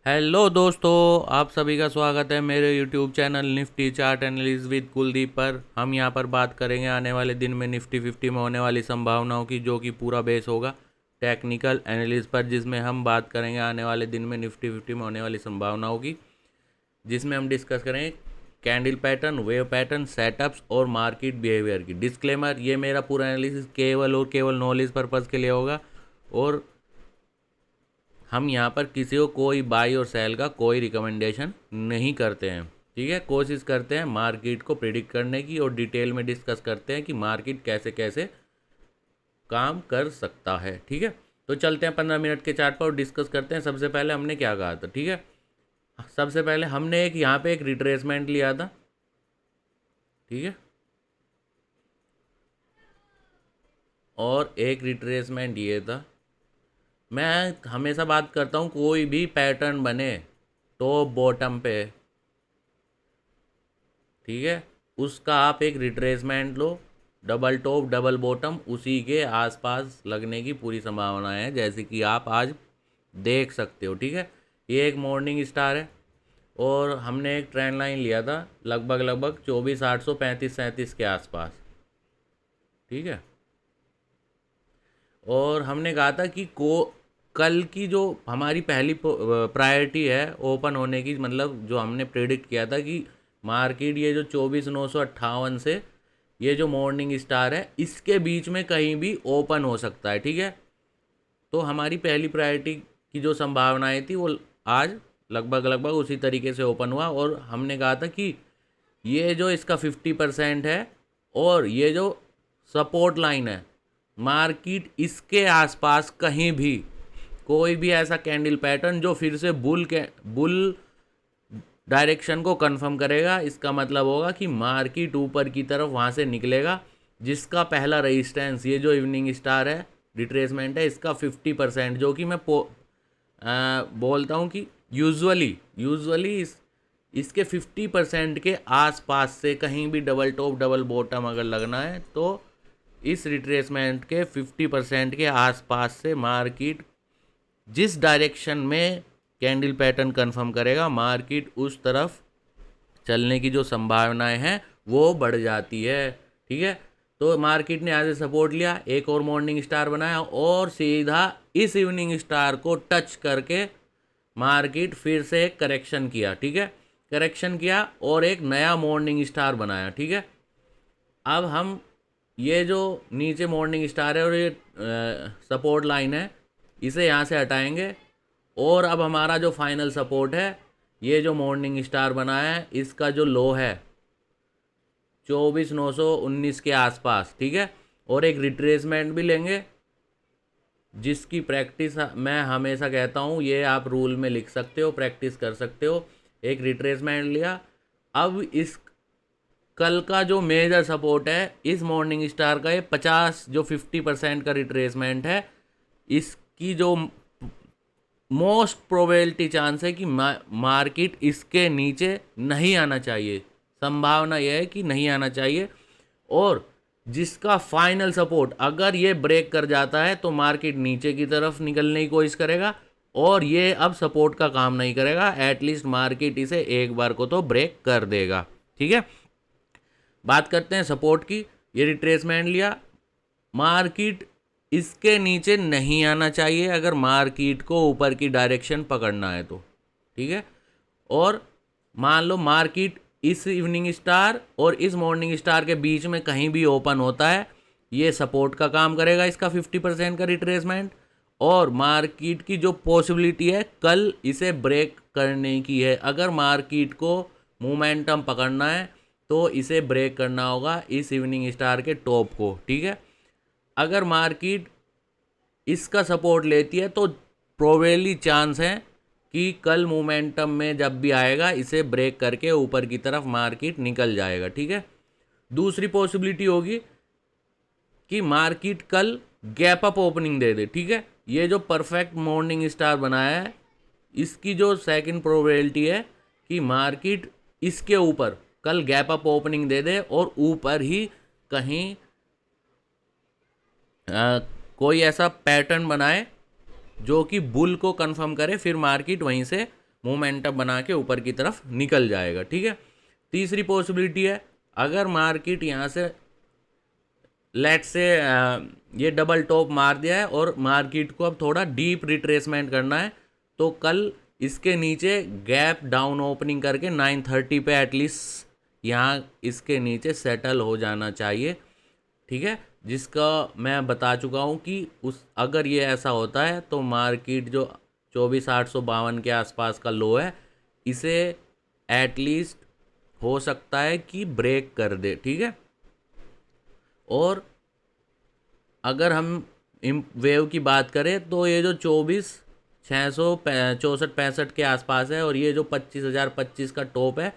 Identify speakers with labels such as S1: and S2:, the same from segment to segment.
S1: Hello दोस्तों, आप सभी का स्वागत है मेरे YouTube channel Nifty chart analysis with Kuldeep पर। हम यहां पर बात करेंगे आने वाले दिन में निफ्टी 50 में होने वाली संभावनाओं की, जो कि पूरा बेस होगा टेक्निकल एनालिसिस पर, जिसमें हम बात करेंगे आने वाले दिन में निफ्टी 50 में होने वाली संभावनाओं की, जिसमें हम डिस्कस करेंगे candle pattern, wave pattern, setups और मार्केट बिहेवियर की। डिस्क्लेमर, ये मेरा पूरा एनालिसिस केवल और केवल नॉलेज पर्पज़ के लिए होगा और हम यहाँ पर किसी को कोई बाई और सेल का कोई रिकमेंडेशन नहीं करते हैं। ठीक है, कोशिश करते हैं मार्केट को प्रिडिक्ट करने की और डिटेल में डिस्कस करते हैं कि मार्केट कैसे कैसे काम कर सकता है। ठीक है, तो चलते हैं 15 मिनट के चार्ट पर और डिस्कस करते हैं। सबसे पहले हमने क्या कहा था, ठीक है, सबसे पहले हमने एक यहाँ पे एक रिट्रेसमेंट लिया था। ठीक है, और एक रिट्रेसमेंट ये था। मैं हमेशा बात करता हूँ, कोई भी पैटर्न बने टॉप बॉटम पे, ठीक है, उसका आप एक रिट्रेसमेंट लो, डबल टॉप डबल बॉटम उसी के आसपास लगने की पूरी संभावना है, जैसे कि आप आज देख सकते हो। ठीक है, ये एक मॉर्निंग स्टार है और हमने एक ट्रेंड लाइन लिया था लगभग 24,800 3537 के आसपास। ठीक है, और हमने कहा था कि कल की जो हमारी पहली प्रायोरिटी है ओपन होने की, मतलब जो हमने प्रेडिक्ट किया था कि मार्केट ये जो 24,958 से ये जो मॉर्निंग स्टार है इसके बीच में कहीं भी ओपन हो सकता है। ठीक है, तो हमारी पहली प्रायोरिटी की जो संभावनाएं थी वो आज लगभग उसी तरीके से ओपन हुआ और हमने कहा था कि ये जो इसका 50% है और ये जो सपोर्ट लाइन है, मार्केट इसके आसपास कहीं भी कोई भी ऐसा कैंडल पैटर्न जो फिर से बुल डायरेक्शन को कंफर्म करेगा, इसका मतलब होगा कि मार्केट ऊपर की तरफ वहाँ से निकलेगा, जिसका पहला रेजिस्टेंस ये जो इवनिंग स्टार है रिट्रेसमेंट है इसका 50%, जो कि मैं बोलता हूँ कि यूजुअली इसके 50% के आसपास से कहीं भी डबल टॉप डबल बॉटम अगर लगना है तो इस रिट्रेसमेंट के 50% के आसपास से मार्केट जिस डायरेक्शन में कैंडल पैटर्न कंफर्म करेगा, मार्केट उस तरफ चलने की जो संभावनाएं हैं वो बढ़ जाती है। ठीक है, तो मार्केट ने आज सपोर्ट लिया, एक और मॉर्निंग स्टार बनाया और सीधा इस इवनिंग स्टार को टच करके मार्केट फिर से एक करेक्शन किया। ठीक है, करेक्शन किया और एक नया मॉर्निंग स्टार बनाया। ठीक है, अब हम ये जो नीचे मॉर्निंग स्टार है और ये सपोर्ट लाइन है इसे यहाँ से हटाएंगे और अब हमारा जो फाइनल सपोर्ट है ये जो मॉर्निंग स्टार बना है इसका जो लो है 24,919 के आसपास। ठीक है, और एक रिट्रेसमेंट भी लेंगे जिसकी प्रैक्टिस मैं हमेशा कहता हूँ, ये आप रूल में लिख सकते हो, प्रैक्टिस कर सकते हो। एक रिट्रेसमेंट लिया, अब इस कल का जो मेजर सपोर्ट है इस मॉर्निंग स्टार का, ये 50 जो 50% का रिट्रेसमेंट है, इसकी जो मोस्ट प्रोबेबिलिटी चांस है कि मार्केट इसके नीचे नहीं आना चाहिए, संभावना यह है कि नहीं आना चाहिए, और जिसका फाइनल सपोर्ट अगर ये ब्रेक कर जाता है तो मार्केट नीचे की तरफ निकलने की कोशिश करेगा और ये अब सपोर्ट का काम नहीं करेगा, एटलीस्ट मार्केट इसे एक बार को तो ब्रेक कर देगा। ठीक है, बात करते हैं सपोर्ट की। ये रिट्रेसमेंट लिया, मार्केट इसके नीचे नहीं आना चाहिए अगर मार्केट को ऊपर की डायरेक्शन पकड़ना है तो। ठीक है, और मान लो मार्केट इस इवनिंग स्टार और इस मॉर्निंग स्टार के बीच में कहीं भी ओपन होता है, ये सपोर्ट का काम करेगा इसका 50% का रिट्रेसमेंट, और मार्केट की जो पॉसिबिलिटी है कल इसे ब्रेक करने की है। अगर मार्केट को मोमेंटम पकड़ना है तो इसे ब्रेक करना होगा इस इवनिंग स्टार के टॉप को। ठीक है, अगर मार्केट इसका सपोर्ट लेती है तो प्रोबेबली चांस है कि कल मोमेंटम में जब भी आएगा इसे ब्रेक करके ऊपर की तरफ मार्केट निकल जाएगा। ठीक है, दूसरी पॉसिबिलिटी होगी कि मार्केट कल गैप अप ओपनिंग दे दे। ठीक है, ये जो परफेक्ट मॉर्निंग स्टार बनाया है इसकी जो सेकंड प्रोबेबिलिटी है कि मार्केट इसके ऊपर कल गैप अप ओपनिंग दे दे और ऊपर ही कहीं कोई ऐसा पैटर्न बनाए जो कि बुल को कंफर्म करे, फिर मार्केट वहीं से मोमेंटम बना के ऊपर की तरफ निकल जाएगा, ठीक है। तीसरी पॉसिबिलिटी है, अगर मार्केट यहाँ से लेट से ये डबल टॉप मार दिया है और मार्केट को अब थोड़ा डीप रिट्रेसमेंट करना है, तो कल इसके नीचे गैप डाउन ओपनिंग करके 930 पे एटलीस्ट यहाँ इसके नीचे सेटल हो जाना चाहिए, ठीक है। जिसका मैं बता चुका हूँ कि उस अगर ये ऐसा होता है तो मार्केट जो 24,852 के आसपास का लो है, इसे एटलीस्ट हो सकता है कि ब्रेक कर दे, ठीक है। और अगर हम वेव की बात करें तो ये जो 24,664-65 के आसपास है और ये जो 25,025 का टॉप है,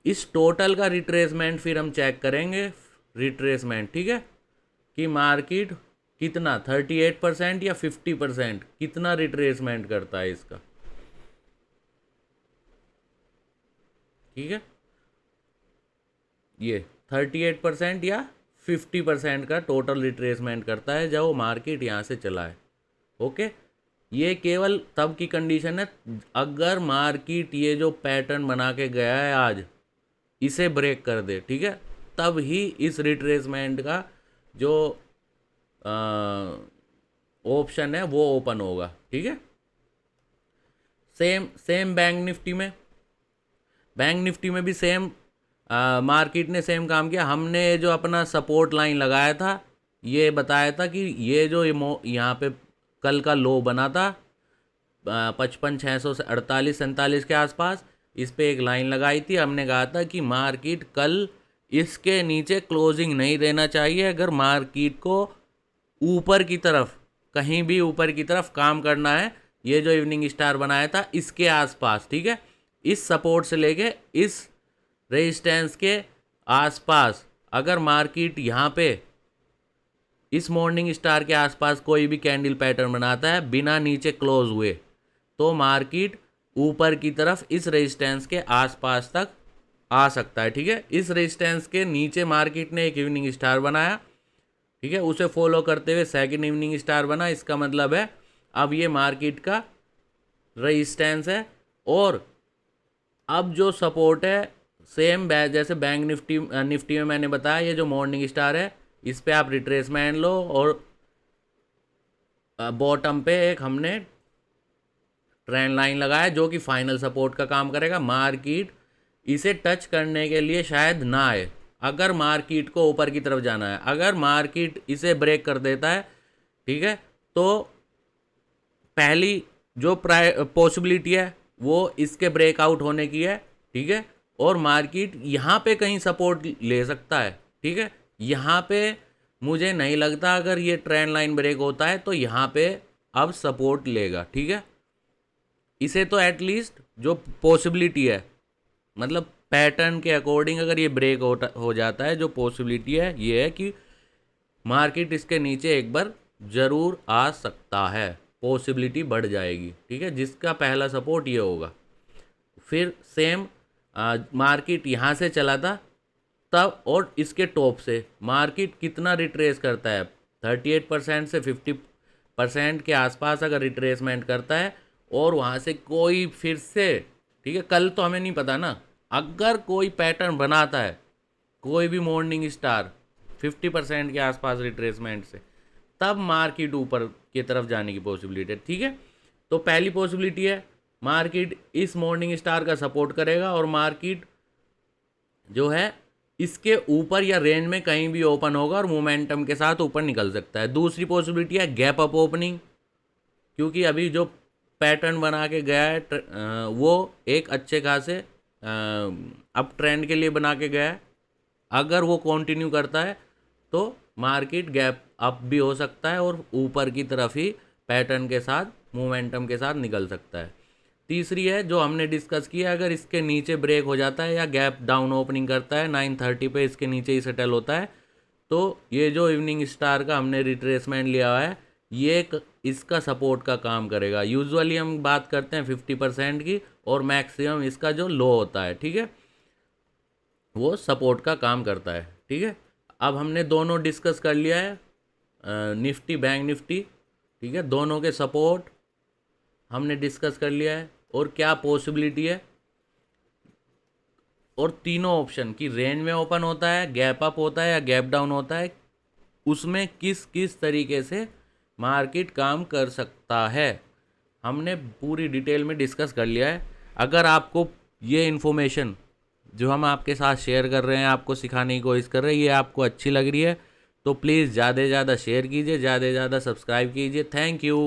S1: इस टोटल का रिट्रेसमेंट फिर हम चेक करेंगे, रिट्रेसमेंट, ठीक है, कि मार्केट कितना 38% या 50% कितना रिट्रेसमेंट करता है इसका, ठीक है। ये 38% या 50% का टोटल रिट्रेसमेंट करता है जब वो मार्केट यहाँ से चला है, ओके। ये केवल तब की कंडीशन है अगर मार्केट ये जो पैटर्न बना के गया है आज, इसे ब्रेक कर दे, ठीक है, तब ही इस रिट्रेसमेंट का जो ऑप्शन है वो ओपन होगा, ठीक है। सेम बैंक निफ्टी में भी सेम मार्केट ने सेम काम किया। हमने जो अपना सपोर्ट लाइन लगाया था, ये बताया था कि ये जो यहाँ पे कल का लो बना था 55,648-47 के आसपास, इस पे एक लाइन लगाई थी। हमने कहा था कि मार्केट कल इसके नीचे क्लोजिंग नहीं देना चाहिए। अगर मार्केट को ऊपर की तरफ, कहीं भी ऊपर की तरफ काम करना है, ये जो इवनिंग स्टार बनाया था इसके आसपास, ठीक है, इस सपोर्ट से लेके इस रेजिस्टेंस के आसपास अगर मार्केट यहाँ पे इस मॉर्निंग स्टार के आसपास कोई भी कैंडल पैटर्न बनाता है बिना नीचे क्लोज हुए, तो मार्केट ऊपर की तरफ इस रेजिस्टेंस के आसपास तक आ सकता है, ठीक है। इस रेजिस्टेंस के नीचे मार्केट ने एक इवनिंग स्टार बनाया, ठीक है, उसे फॉलो करते हुए सेकंड इवनिंग स्टार बना। इसका मतलब है अब ये मार्केट का रेजिस्टेंस है और अब जो सपोर्ट है सेम जैसे बैंक निफ्टी में मैंने बताया, ये जो मॉर्निंग स्टार है इस पे आप रिट्रेसमेंट लो और बॉटम पे एक हमने ट्रेंड लाइन लगाया जो कि फाइनल सपोर्ट का काम करेगा। मार्केट इसे टच करने के लिए शायद ना आए, अगर मार्केट को ऊपर की तरफ जाना है। अगर मार्केट इसे ब्रेक कर देता है, ठीक है, तो पहली जो पॉसिबिलिटी है वो इसके ब्रेकआउट होने की है, ठीक है, और मार्केट यहाँ पे कहीं सपोर्ट ले सकता है, ठीक है। यहाँ पे मुझे नहीं लगता अगर ये ट्रेंड लाइन ब्रेक होता है तो यहाँ पे अब सपोर्ट लेगा, ठीक है। इसे तो एटलीस्ट जो पॉसिबिलिटी है, मतलब पैटर्न के अकॉर्डिंग अगर ये ब्रेक हो जाता है, जो पॉसिबिलिटी है ये है कि मार्केट इसके नीचे एक बार ज़रूर आ सकता है, पॉसिबिलिटी बढ़ जाएगी, ठीक है, जिसका पहला सपोर्ट ये होगा। फिर सेम मार्केट यहाँ से चला था तब, और इसके टॉप से मार्केट कितना रिट्रेस करता है, 38% से 50% के आसपास अगर रिट्रेसमेंट करता है और वहाँ से कोई फिर से, ठीक है, कल तो हमें नहीं पता ना, अगर कोई पैटर्न बनाता है, कोई भी मॉर्निंग स्टार 50% के आसपास रिट्रेसमेंट से, तब मार्केट ऊपर की तरफ जाने की पॉसिबिलिटी है, ठीक है। तो पहली पॉसिबिलिटी है मार्केट इस मॉर्निंग स्टार का सपोर्ट करेगा और मार्केट जो है इसके ऊपर या रेंज में कहीं भी ओपन होगा और मोमेंटम के साथ ऊपर निकल सकता है। दूसरी पॉसिबिलिटी है गैप अप ओपनिंग, क्योंकि अभी जो पैटर्न बना के गया है वो एक अच्छे खासे अप ट्रेंड के लिए बना के गया है। अगर वो कंटिन्यू करता है तो मार्केट गैप अप भी हो सकता है और ऊपर की तरफ ही पैटर्न के साथ, मोमेंटम के साथ निकल सकता है। तीसरी है जो हमने डिस्कस किया, अगर इसके नीचे ब्रेक हो जाता है या गैप डाउन ओपनिंग करता है 930 पे इसके नीचे ही सेटल होता है, तो ये जो इवनिंग स्टार का हमने रिट्रेसमेंट लिया हुआ है ये इसका सपोर्ट का काम करेगा। यूजुअली हम बात करते हैं 50% की, और मैक्सिमम इसका जो लो होता है, ठीक है, वो सपोर्ट का काम करता है, ठीक है। अब हमने दोनों डिस्कस कर लिया है, निफ्टी बैंक निफ्टी, ठीक है, दोनों के सपोर्ट हमने डिस्कस कर लिया है। और क्या पॉसिबिलिटी है, और तीनों ऑप्शन की रेंज में ओपन होता है, गैप अप होता है या गैप डाउन होता है, उसमें किस किस तरीके से मार्केट काम कर सकता है, हमने पूरी डिटेल में डिस्कस कर लिया है। अगर आपको ये इन्फॉर्मेशन जो हम आपके साथ शेयर कर रहे हैं, आपको सिखाने की कोशिश कर रहे हैं, ये आपको अच्छी लग रही है तो प्लीज़ ज़्यादा से ज़्यादा शेयर कीजिए, ज़्यादा से ज़्यादा सब्सक्राइब कीजिए। Thank you.